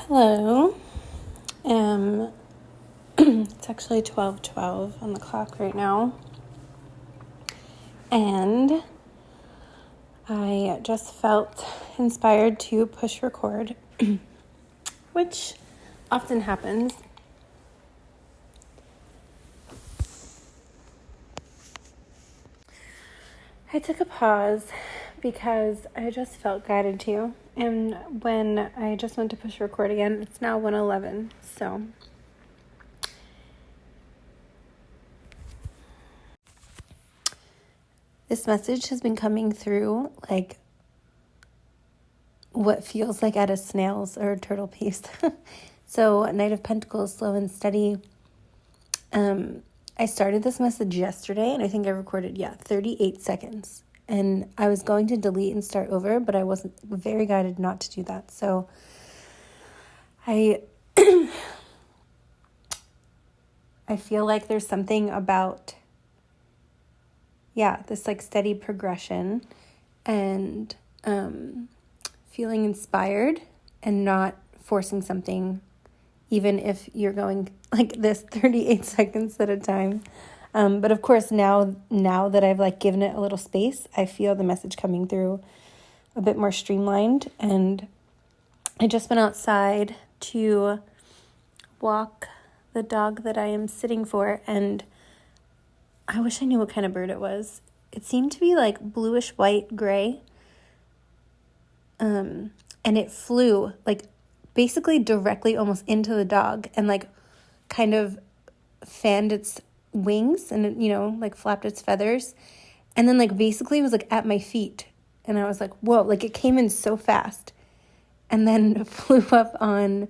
Hello. It's actually 12:12 on the clock right now. And I just felt inspired to push record, which often happens. I took a pause because I just felt guided to. And when I just went to push record again, it's now 1:11. So this message has been coming through like what feels like at a snail's or a turtle pace. So Knight of Pentacles, slow and steady. I started this message yesterday, and I think I recorded, 38 seconds. And I was going to delete and start over, but I wasn't very guided not to do that. So I feel like there's something about, this like steady progression and feeling inspired and not forcing something, even if you're going like this 38 seconds at a time. But of course, now that I've like given it a little space, I feel the message coming through a bit more streamlined. And I just went outside to walk the dog that I am sitting for, and I wish I knew what kind of bird it was. It seemed to be like bluish white gray. And it flew like basically directly almost into the dog and like kind of fanned its wings and, like flapped its feathers. And then like basically it was like at my feet. And I was like, whoa, like it came in so fast. And then flew up on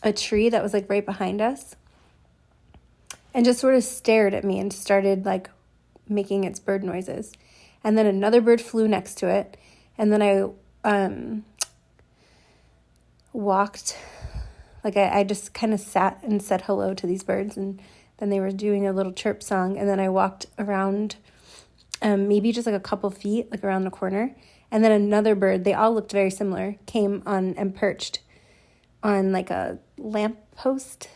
a tree that was like right behind us. And just sort of stared at me and started like making its bird noises. And then another bird flew next to it. And then I walked, like I just kind of sat and said hello to these birds, and then they were doing a little chirp song, and then I walked around maybe just like a couple feet, like around the corner, and then another bird, they all looked very similar, came on and perched on like a lamp post,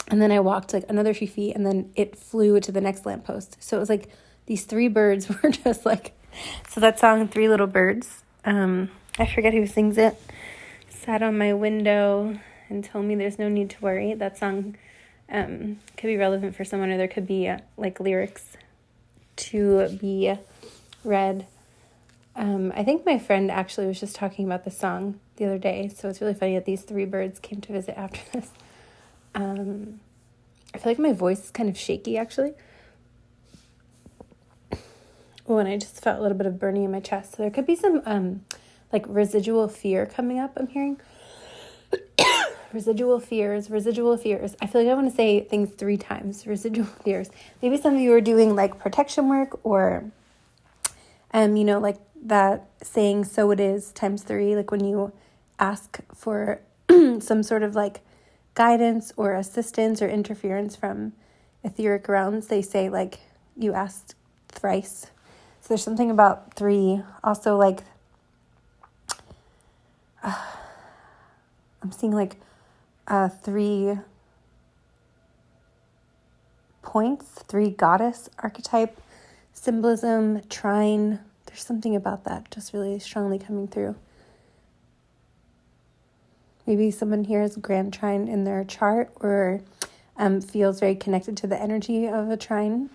and then I walked like another few feet, and then it flew to the next lamp post. So it was like these three birds were just like, so that song, Three Little Birds, I forget who sings it, sat on my window and told me there's no need to worry. That song could be relevant for someone, or there could be like lyrics to be read. I think my friend actually was just talking about the song the other day, so it's really funny that these three birds came to visit after this. I feel like my voice is kind of shaky, actually. Oh, and I just felt a little bit of burning in my chest. So there could be some like residual fear coming up, I'm hearing. Residual fears. I feel like I want to say things 3 times. Residual fears. Maybe some of you are doing like protection work, or, like that saying, so it is times 3. Like when you ask for some sort of like guidance or assistance or interference from etheric realms, they say like you asked thrice. So there's something about 3. Also like, I'm seeing like 3 points, 3 goddess archetype symbolism, trine. There's something about that just really strongly coming through. Maybe someone here has a grand trine in their chart, or feels very connected to the energy of a trine.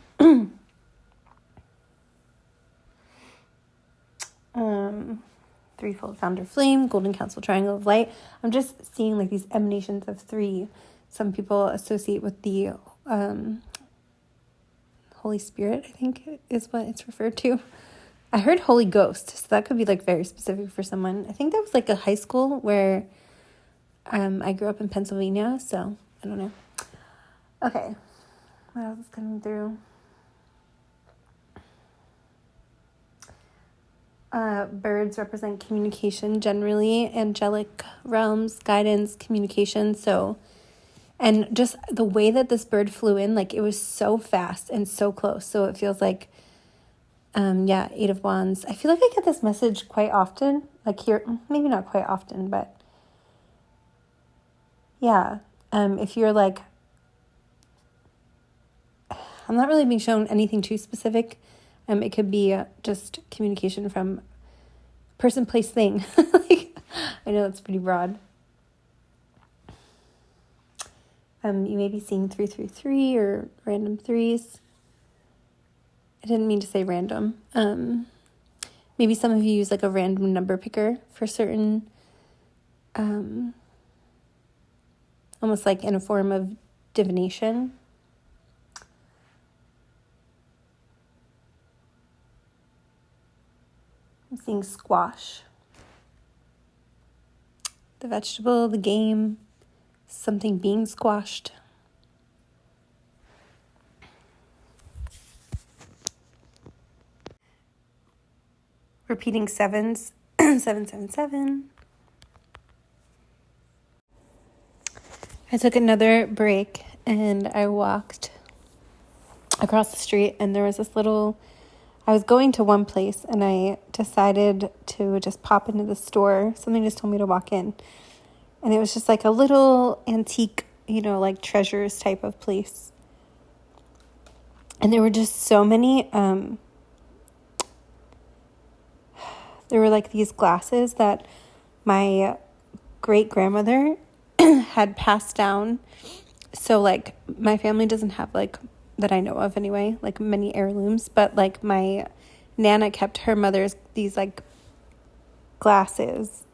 Threefold founder flame, golden council triangle of light. I'm just seeing like these emanations of 3. Some people associate with the Holy Spirit, I think is what it's referred to. I heard Holy Ghost, so that could be like very specific for someone. I think that was like a high school where I grew up in Pennsylvania, so I don't know. Okay, what else is coming through? Birds represent communication generally, angelic realms, guidance, communication. So, and just the way that this bird flew in, like it was so fast and so close. So it feels like, 8 of Wands. I feel like I get this message quite often, like here, maybe not quite often, but Yeah. If you're like, I'm not really being shown anything too specific. It could be just communication from person, place, thing. Like, I know that's pretty broad. You may be seeing 333 or random threes. I didn't mean to say random. Maybe some of you use like a random number picker for certain, almost like in a form of divination. I'm seeing squash. The vegetable, the game, something being squashed. Repeating sevens, 777. I took another break and I walked across the street, and there was this little, I was going to one place and I decided to just pop into the store. Something just told me to walk in. And it was just like a little antique, like treasures type of place. And there were just so many, there were like these glasses that my great-grandmother had passed down. So like my family doesn't have, like, that I know of anyway, like many heirlooms, but like my Nana kept her mother's these like glasses.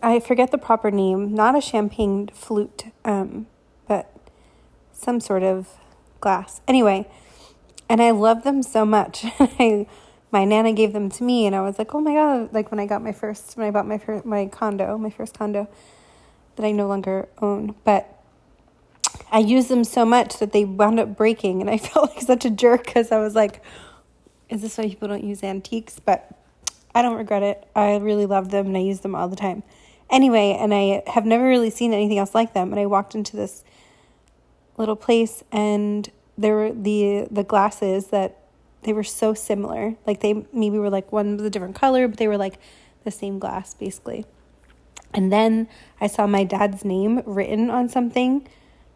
I forget the proper name, not a champagne flute, but some sort of glass. Anyway, and I love them so much. My Nana gave them to me, and I was like, oh my God, like when I bought my first condo that I no longer own, but I used them so much that they wound up breaking, and I felt like such a jerk because I was like, is this why people don't use antiques? But I don't regret it. I really love them, and I use them all the time. Anyway, and I have never really seen anything else like them, and I walked into this little place, and there were the glasses that they were so similar. Like they maybe were like one was a different color, but they were like the same glass basically. And then I saw my dad's name written on something,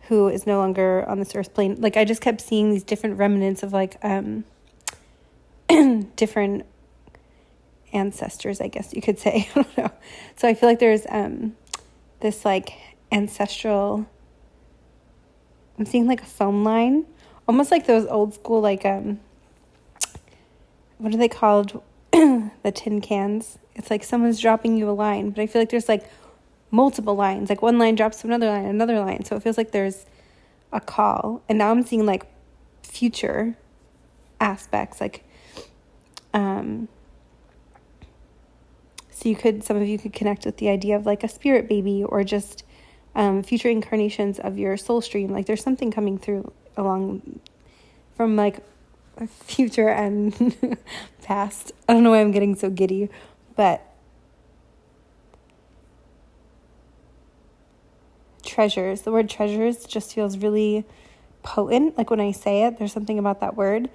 who is no longer on this earth plane. Like I just kept seeing these different remnants of like different ancestors, I guess you could say. I don't know. So I feel like there's this like ancestral, I'm seeing like a phone line, almost like those old school like what are they called? The tin cans. It's like someone's dropping you a line, but I feel like there's like multiple lines. Like one line drops to another line. So it feels like there's a call. And now I'm seeing like future aspects, like so some of you could connect with the idea of like a spirit baby, or just future incarnations of your soul stream. Like there's something coming through along from like future and past. I don't know why I'm getting so giddy, but treasures. The word treasures just feels really potent. Like when I say it, there's something about that word.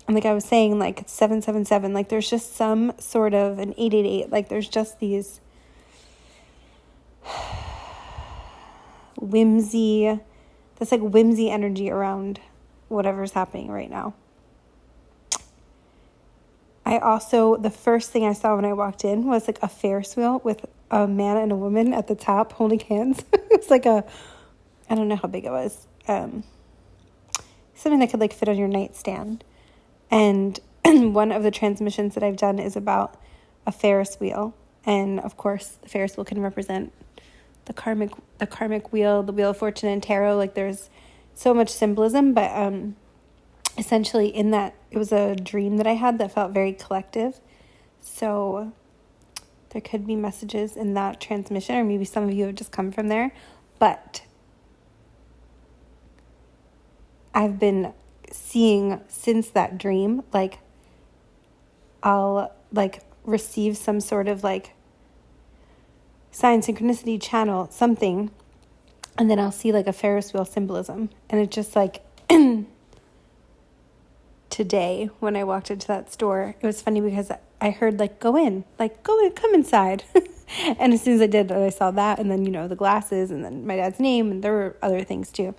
And like I was saying, like it's 777. Like there's just some sort of an 888. Like there's just these whimsy energy around whatever's happening right now. The first thing I saw when I walked in was like a Ferris wheel with a man and a woman at the top holding hands. It's like I don't know how big it was. Something that could like fit on your nightstand. And one of the transmissions that I've done is about a Ferris wheel. And of course, the Ferris wheel can represent the karmic wheel, the wheel of fortune and tarot. Like there's so much symbolism, but essentially in that, it was a dream that I had that felt very collective. So there could be messages in that transmission, or maybe some of you have just come from there. But I've been seeing since that dream, like I'll like receive some sort of like sign, synchronicity, channel, something, and then I'll see like a Ferris wheel symbolism. And it just like today when I walked into that store, it was funny because I heard like, go in, come inside. And as soon as I did, I saw that, and then, you know, the glasses, and then my dad's name, and there were other things too.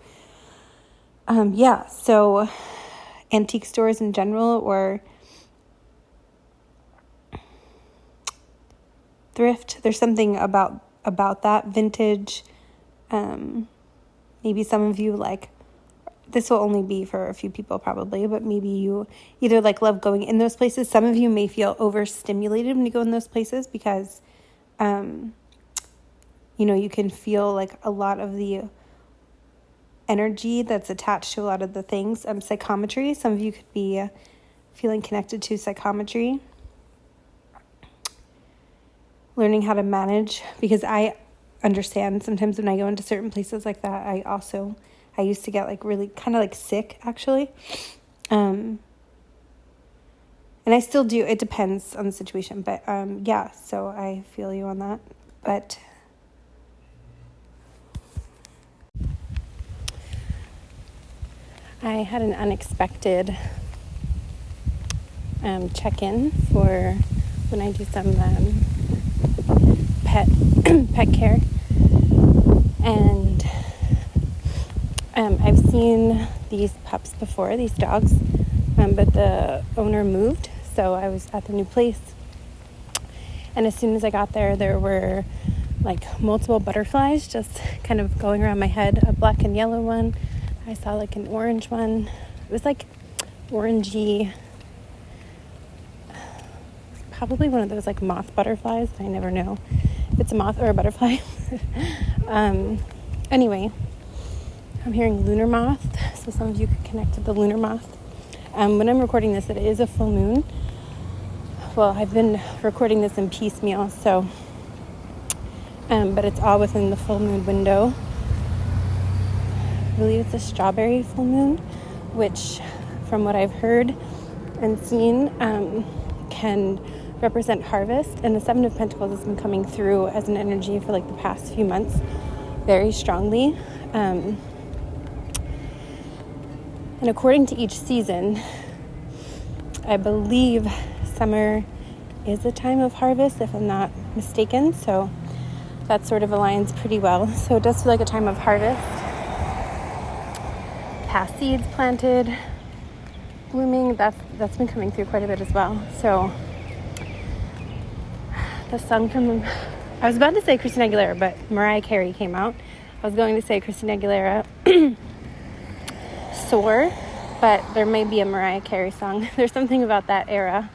Yeah, so antique stores in general, or thrift, there's something about that. Vintage, maybe some of you like, this will only be for a few people probably, but maybe you either like love going in those places. Some of you may feel overstimulated when you go in those places because, you know, you can feel like a lot of the energy that's attached to a lot of the things. Psychometry, some of you could be feeling connected to psychometry. Learning how to manage, because I understand sometimes when I go into certain places like that, I used to get like really kind of like sick actually. And I still do. It depends on the situation, but yeah, so I feel you on that. But I had an unexpected check-in for when I do some pet care, and I've seen these pups before, these dogs, but the owner moved, so I was at the new place, and as soon as I got there, there were like multiple butterflies just kind of going around my head, a black and yellow one. I saw like an orange one. It was like orangey, probably one of those like moth butterflies. I never know if it's a moth or a butterfly. Anyway, I'm hearing lunar moth, so some of you could connect to the lunar moth. When I'm recording this, it is a full moon. Well, I've been recording this in piecemeal, so, but it's all within the full moon window. I believe it's a strawberry full moon, which, from what I've heard and seen, can represent harvest. And the Seven of Pentacles has been coming through as an energy for like the past few months very strongly. And according to each season, I believe summer is a time of harvest, if I'm not mistaken. So that sort of aligns pretty well. So it does feel like a time of harvest. Past seeds planted, blooming, that's been coming through quite a bit as well. So the song from, I was about to say Christina Aguilera, but Mariah Carey came out. I was going to say Christina Aguilera, Soar, but there may be a Mariah Carey song. There's something about that era.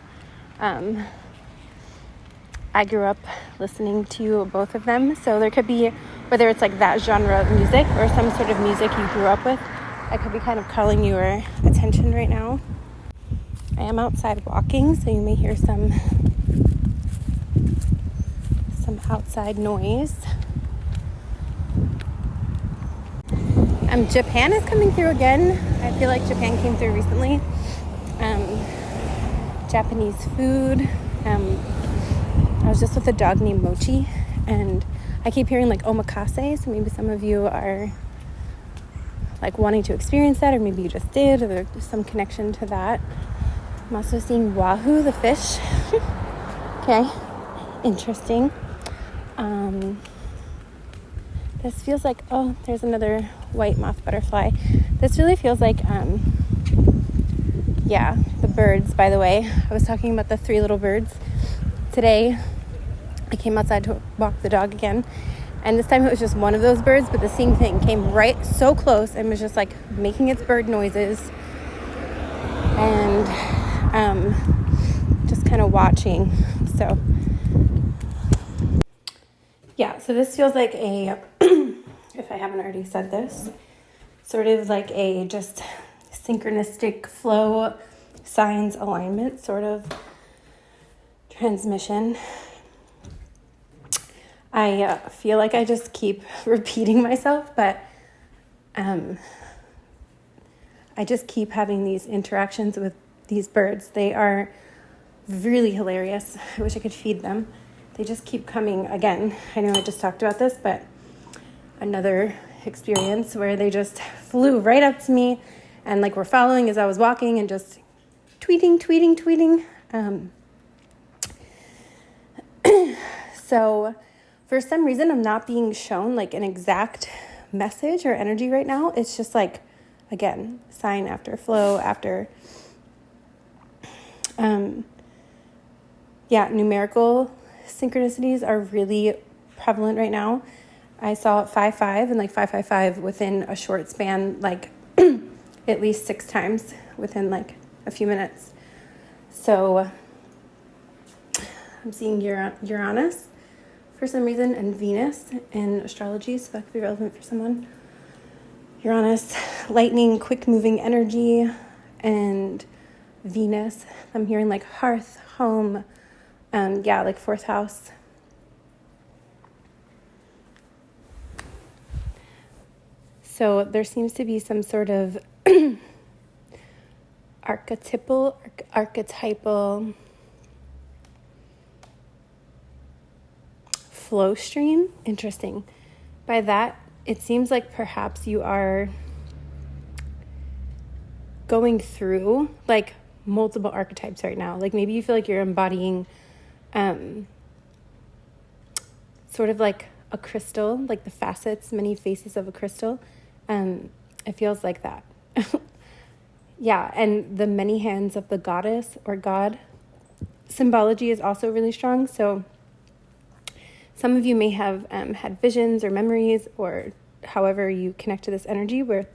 I grew up listening to both of them, so there could be, whether it's like that genre of music or some sort of music you grew up with, I could be kind of calling your attention right now. I am outside walking, so you may hear some outside noise. Japan is coming through again. I feel like Japan came through recently. Japanese food. I was just with a dog named Mochi, and I keep hearing like omakase, so maybe some of you are like wanting to experience that, or maybe you just did, or there's some connection to that. I'm also seeing wahoo, the fish. Okay, interesting. This feels like, oh, there's another white moth butterfly. This really feels like, yeah, the birds, by the way. I was talking about the 3 little birds. Today, I came outside to walk the dog again, and this time it was just one of those birds, but the same thing came right so close and was just like making its bird noises, and just kind of watching. So yeah, so this feels like a, if I haven't already said this, sort of like a just synchronistic flow, signs, alignment, sort of transmission. I feel like I just keep repeating myself, but I just keep having these interactions with these birds. They are really hilarious. I wish I could feed them. They just keep coming again. I know I just talked about this, but another experience where they just flew right up to me and like were following as I was walking and just tweeting. So For some reason, I'm not being shown like an exact message or energy right now. It's just like, again, sign after flow after, numerical synchronicities are really prevalent right now. I saw 5-5 and like 5-5-5 within a short span, like at least 6 times within like a few minutes. So I'm seeing Uranus for some reason and Venus in astrology, so that could be relevant for someone. Uranus, lightning, quick moving energy, and Venus, I'm hearing like hearth, home, like 4th house. So there seems to be some sort of archetypal flow stream. Interesting. By that, it seems like perhaps you are going through like multiple archetypes right now. Like maybe you feel like you're embodying sort of like a crystal, like the facets, many faces of a crystal. It feels like that. Yeah, and the many hands of the goddess or god symbology is also really strong. So some of you may have had visions or memories or however you connect to this energy where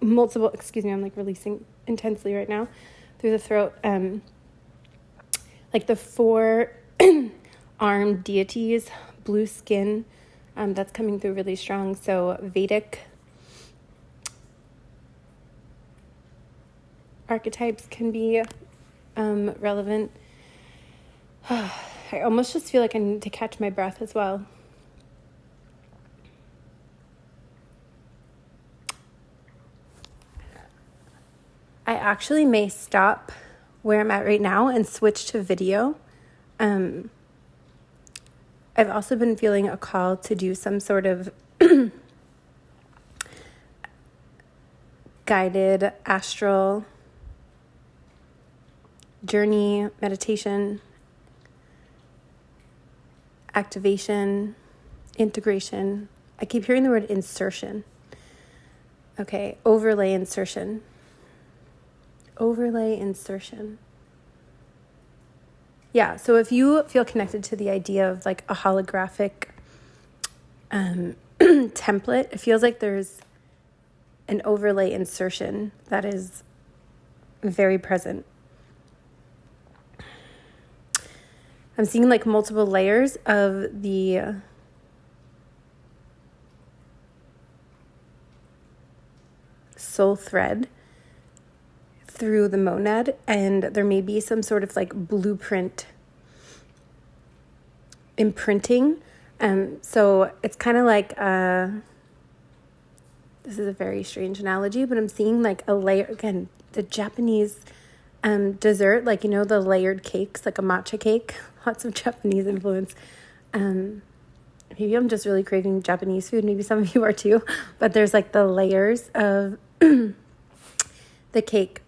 multiple, I'm like releasing intensely right now through the throat. Like the 4 armed deities, blue skin, that's coming through really strong. So Vedic archetypes can be relevant. I almost just feel like I need to catch my breath as well. I actually may stop where I'm at right now and switch to video. I've also been feeling a call to do some sort of guided astral journey, meditation, activation, integration. I keep hearing the word insertion. Okay, overlay insertion. Overlay insertion. Yeah, so if you feel connected to the idea of like a holographic template, it feels like there's an overlay insertion that is very present. I'm seeing like multiple layers of the soul thread through the monad, and there may be some sort of like blueprint imprinting. So it's kind of like this is a very strange analogy, but I'm seeing like a layer, again, the Japanese dessert, like, you know, the layered cakes, like a matcha cake, lots of Japanese influence. Maybe I'm just really craving Japanese food. Maybe some of you are too, but there's like the layers of the cake,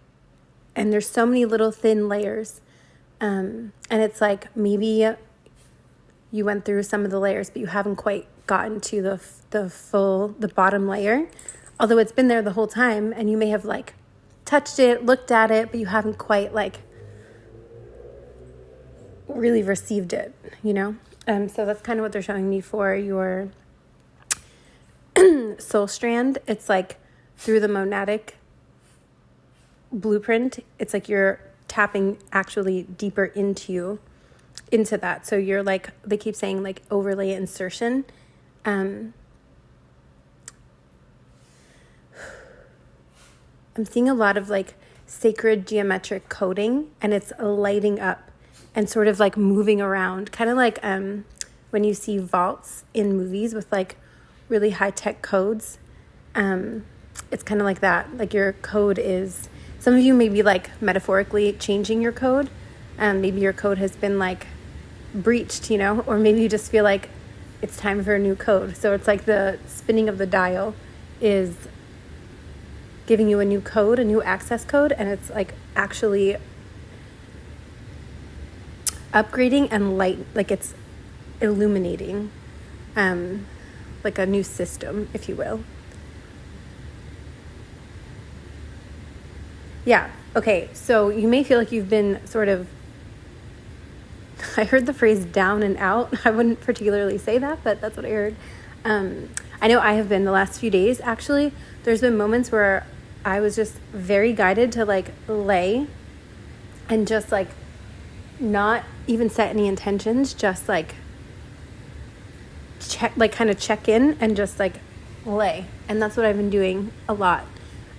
and there's so many little thin layers. And it's like, maybe you went through some of the layers, but you haven't quite gotten to the bottom layer, although it's been there the whole time, and you may have like touched it, looked at it, but you haven't quite like really received it, you know? So that's kind of what they're showing me for your soul strand. It's like through the monadic blueprint, it's like you're tapping actually deeper into that. So you're like, they keep saying like overlay insertion. I'm seeing a lot of like sacred geometric coding, and it's lighting up and sort of like moving around, kind of like when you see vaults in movies with like really high-tech codes. It's kind of like that. Like your code is, some of you may be like metaphorically changing your code. Maybe your code has been like breached, you know, or maybe you just feel like it's time for a new code. So it's like the spinning of the dial is giving you a new code, a new access code, and it's like actually upgrading and light, like it's illuminating like a new system, if you will. Yeah. Okay. So you may feel like you've been sort of, I heard the phrase down and out. I wouldn't particularly say that, but that's what I heard. I know I have been the last few days, actually. There's been moments where I was just very guided to like lay and just like not even set any intentions, just like check, like kind of check in and just like lay. And that's what I've been doing a lot.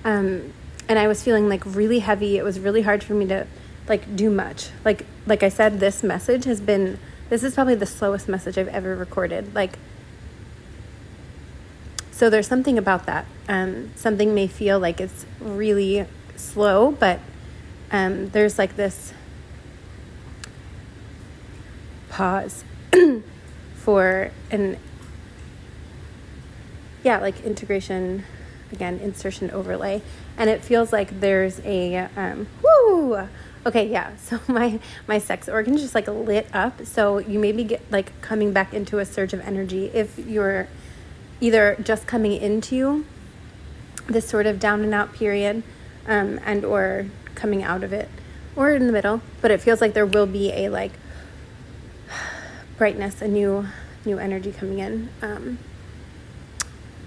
And I was feeling like really heavy. It was really hard for me to like do much. Like I said, this is probably the slowest message I've ever recorded. Like, so there's something about that. Something may feel like it's really slow, but there's like this pause for like integration, again, insertion overlay. And it feels like there's a, okay, yeah. So my sex organ just like lit up. So you maybe get like coming back into a surge of energy if you're either just coming into this sort of down and out period, and or coming out of it, or in the middle. But it feels like there will be a like brightness, a new energy coming in.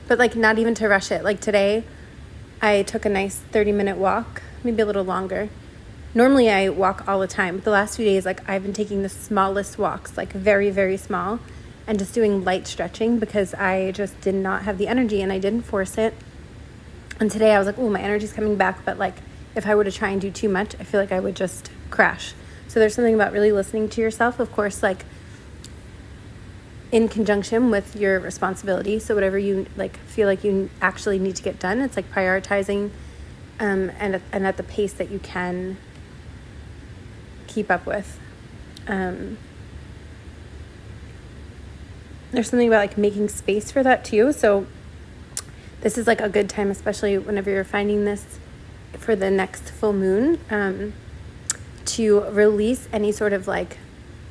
But like not even to rush it. Like today, I took a nice 30-minute walk, maybe a little longer. Normally I walk all the time, but the last few days, like I've been taking the smallest walks, like very, very small, and just doing light stretching because I just did not have the energy and I didn't force it. And today I was like, oh, my energy's coming back. But like if I were to try and do too much, I feel like I would just crash. So there's something about really listening to yourself, of course, like in conjunction with your responsibility. So whatever you like feel like you actually need to get done, it's like prioritizing and at the pace that you can keep up with. There's something about like making space for that too. So this is like a good time, especially whenever you're finding this for the next full moon, to release any sort of like,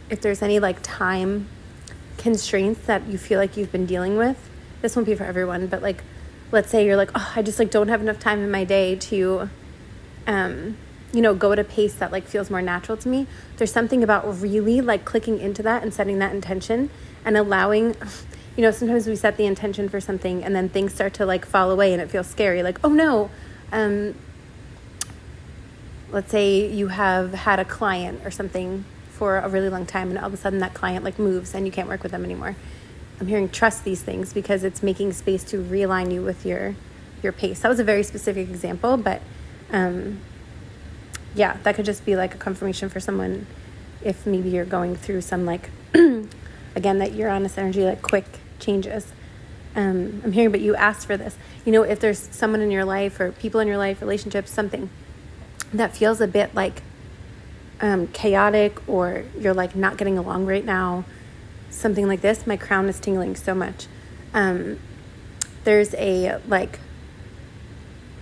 if there's any like time constraints that you feel like you've been dealing with. This won't be for everyone, but like, let's say you're like, oh, I just like don't have enough time in my day to, go at a pace that like feels more natural to me. There's something about really like clicking into that and setting that intention and allowing, sometimes we set the intention for something and then things start to like fall away and it feels scary. Like, oh no, let's say you have had a client or something for a really long time and all of a sudden that client like moves and you can't work with them anymore. I'm hearing trust these things because it's making space to realign you with your pace. That was a very specific example, but that could just be like a confirmation for someone if maybe you're going through some like, again, that Uranus energy, like quick changes. I'm hearing, but you asked for this. If there's someone in your life or people in your life, relationships, something that feels a bit like chaotic or you're like not getting along right now, something like this, my crown is tingling so much. There's a like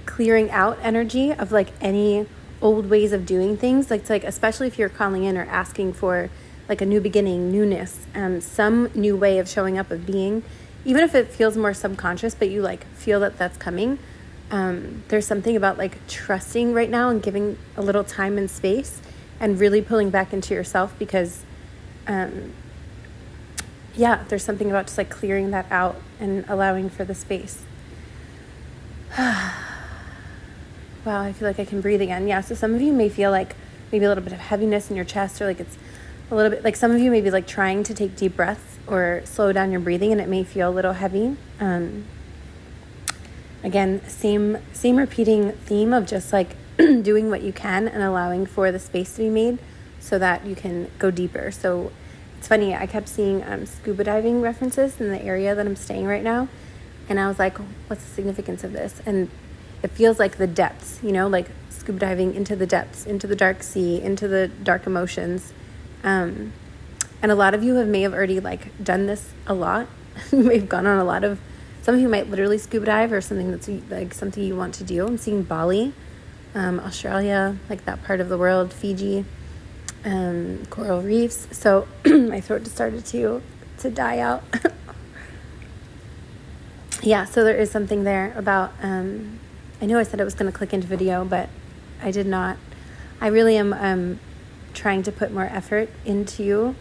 clearing out energy of like any old ways of doing things, like especially if you're calling in or asking for like a new beginning, newness, some new way of showing up, of being, even if it feels more subconscious, but you like feel that that's coming. There's something about like trusting right now and giving a little time and space and really pulling back into yourself because there's something about just like clearing that out and allowing for the space. Wow, I feel like I can breathe again. Yeah, so some of you may feel like maybe a little bit of heaviness in your chest, or like it's a little bit like some of you may be like trying to take deep breaths or slow down your breathing and it may feel a little heavy. Again, same repeating theme of just like doing what you can and allowing for the space to be made so that you can go deeper. So it's funny, I kept seeing scuba diving references in the area that I'm staying right now. And I was like, what's the significance of this? And it feels like the depths, like scuba diving into the depths, into the dark sea, into the dark emotions. And a lot of you may have already like done this a lot. You may have gone on a lot of, some of you might literally scuba dive or something that's like something you want to do. I'm seeing Bali, Australia, like that part of the world, Fiji, coral reefs. So my throat just started to die out. yeah, so there is something there about, I know I said I was going to click into video, but I did not. I really am trying to put more effort into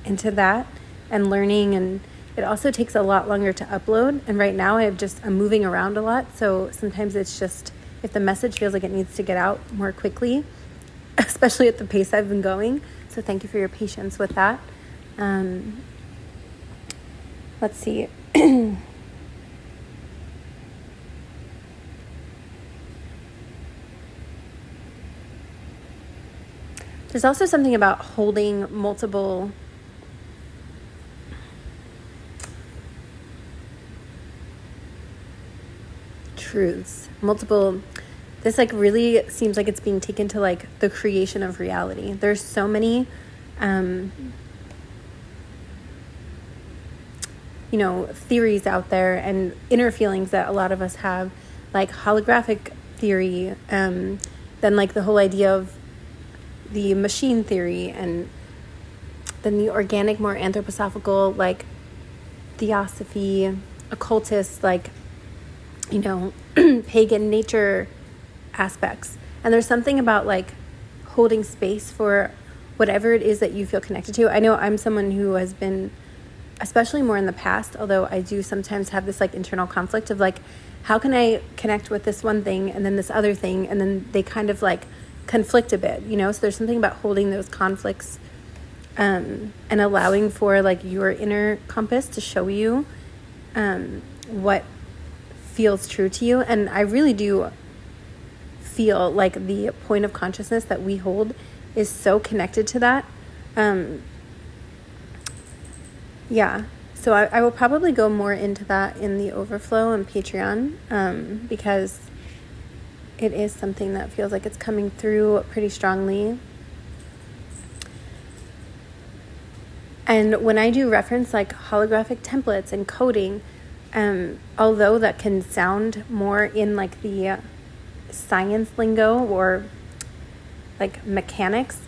that and learning, and it also takes a lot longer to upload. And right now I'm moving around a lot, so sometimes it's just, if the message feels like it needs to get out more quickly, especially at the pace I've been going. So thank you for your patience with that. Let's see. There's also something about holding multiple truths, this like really seems like it's being taken to like the creation of reality. There's so many theories out there and inner feelings that a lot of us have, like holographic theory, then like the whole idea of the machine theory, and then the organic, more anthroposophical, like theosophy, occultist, like pagan nature aspects. And there's something about like holding space for whatever it is that you feel connected to. I know I'm someone who has been, especially more in the past, although I do sometimes have this like internal conflict of like, how can I connect with this one thing and then this other thing, and then they kind of like conflict a bit, so there's something about holding those conflicts and allowing for like your inner compass to show you what feels true to you. And I really do feel like the point of consciousness that we hold is so connected to that. So I will probably go more into that in the overflow on Patreon, because it is something that feels like it's coming through pretty strongly. And when I do reference like holographic templates and coding, although that can sound more in like the science lingo or like mechanics,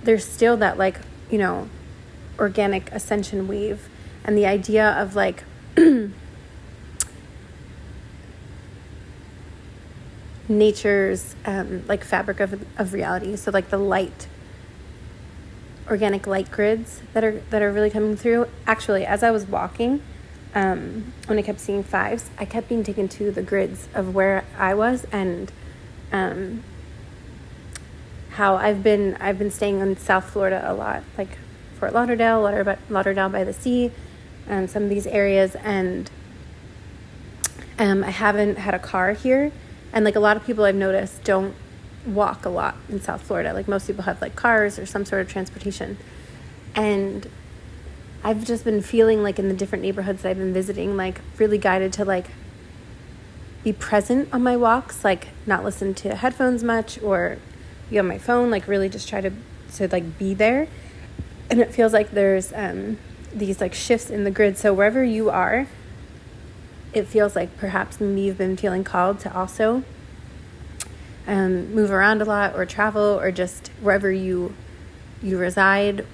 there's still that like, organic ascension wave, and the idea of like nature's like fabric of reality. So like the light, organic light grids that are really coming through. Actually, as I was walking, when I kept seeing fives, I kept being taken to the grids of where I was, and how I've been staying in South Florida a lot, like Fort Lauderdale by the sea, and some of these areas, and I haven't had a car here. And like a lot of people I've noticed don't walk a lot in South Florida. Like most people have like cars or some sort of transportation. And I've just been feeling like in the different neighborhoods that I've been visiting, like really guided to like be present on my walks, like not listen to headphones much or be on my phone, like really just try to like be there. And it feels like there's these like shifts in the grid. So wherever you are, it feels like perhaps maybe you've been feeling called to also move around a lot, or travel, or just wherever you reside,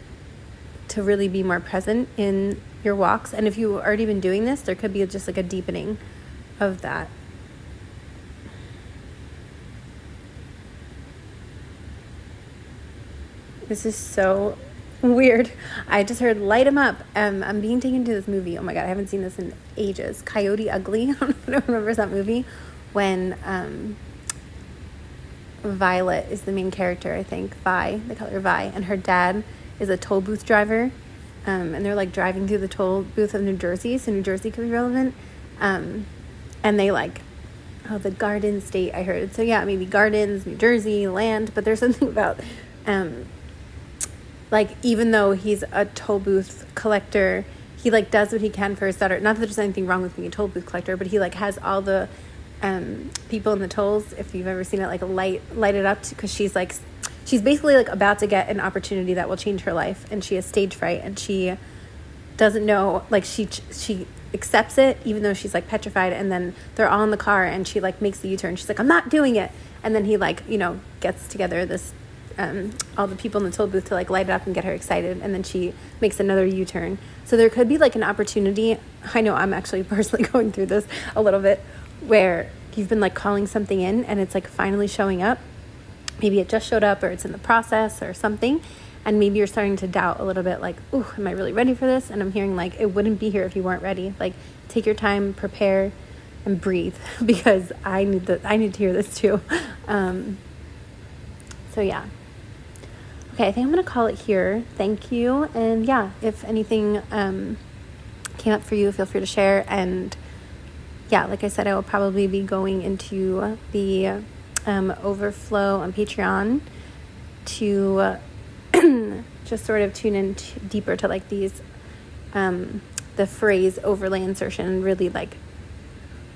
to really be more present in your walks. And if you've already been doing this, there could be just like a deepening of that. This is so weird. I just heard light 'em up. I'm being taken to this movie. Oh my God, I haven't seen this in ages. Coyote Ugly. I don't know if anyone remembers that movie, when Violet is the main character, I think. Vi, they call her Vi, and her dad is a toll booth driver. And they're like driving through the toll booth of New Jersey, so New Jersey could be relevant. And they like, the Garden State, I heard. So yeah, maybe gardens, New Jersey, land, but there's something about like, even though he's a toll booth collector, he like does what he can for his daughter. Not that there's anything wrong with being a toll booth collector, but he like has all the people in the tolls, if you've ever seen it, like light it up, because she's basically like about to get an opportunity that will change her life, and she has stage fright, and she doesn't know, like she accepts it even though she's like petrified. And then they're all in the car, and she like makes the U-turn. She's like, I'm not doing it. And then he like gets together this all the people in the toll booth to like light it up and get her excited, and then she makes another U-turn. So there could be like an opportunity. I know I'm actually personally going through this a little bit, where you've been like calling something in and it's like finally showing up. Maybe it just showed up, or it's in the process or something, and maybe you're starting to doubt a little bit, like, ooh, am I really ready for this? And I'm hearing like, it wouldn't be here if you weren't ready. Like, take your time, prepare, and breathe, because I need to hear this too. So yeah. Okay, I think I'm going to call it here. Thank you. And yeah, if anything came up for you, feel free to share. And yeah, like I said, I will probably be going into the overflow on Patreon to just sort of tune in deeper to like these, the phrase overlay insertion, and really like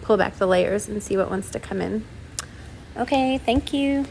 pull back the layers and see what wants to come in. Okay, thank you.